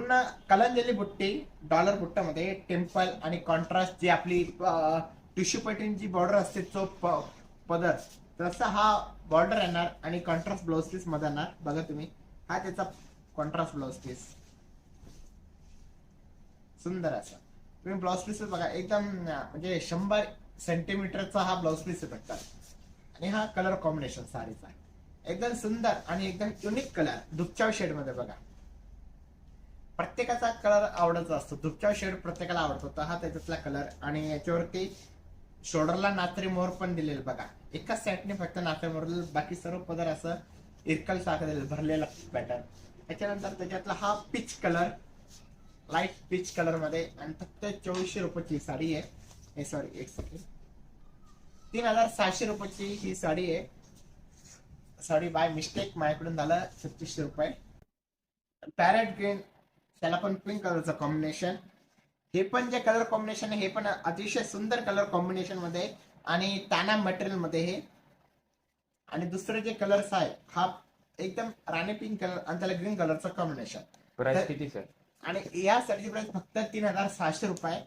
पूर्ण कलंजली बुट्टी dollar बुट्टामध्ये temple आणि कॉन्ट्रास्ट जी आपली टिश्यू पॅटर्नची बॉर्डर असते तो पदर तसा हा बॉर्डर येणार आणि कॉन्ट्रास्ट ब्लाउज पीस मध्ये येणार. बघा तुम्ही, हा त्याचा कॉन्ट्रास्ट ब्लाउज पीस सुंदर असा. तुम्ही ब्लाउज पीस बघा, एकदम म्हणजे 100 सेंटीमीटरचा हा ब्लाउज पीस भेटतात. आणि हा कलर कॉम्बिनेशन साडीचा एकदम सुंदर आणि एकदम युनिक कलर दुपचाव शेड मध्ये. बघा, प्रत्येकाचा कलर आवडता असतो, दुपचाव शेड प्रत्येकाला आवडतो, तर हा त्याच्यातला कलर. आणि याच्यावरती शोल्डरला नात्री मोर पण दिलेलं. बघा, एकाच साईडने फक्त नात्री मोर, बाकी सर्व पदर असं इरकल सारखं दिलेलं, भरलेला पॅटर्न. त्याच्यानंतर त्याच्यातला हा peach colour, light peach colour मध्ये, आणि फक्त 2400 रुपयाची साडी आहे. सॉरी, एक सेकंड, 3600 रुपयाची ही साडी आहे. सॉरी, बाय मिस्टेक माझ्याकडून झालं 3600 रुपये. पॅरेट ग्रीन, त्याला पण पिंक कलरचं कॉम्बिनेशन. हे पण जे कलर कॉम्बिनेशन आहे हे पण अतिशय सुंदर कलर कॉम्बिनेशन मध्ये आणि ताना मटेरियल मध्ये हे. आणि दुसरे जे कलर्स आहे हा एकदम राणी पिंक कलर आणि त्याला ग्रीन कलरचं कॉम्बिनेशन. प्राइस किती सर? आणि या साडीची प्राइस फक्त 3600 रुपये.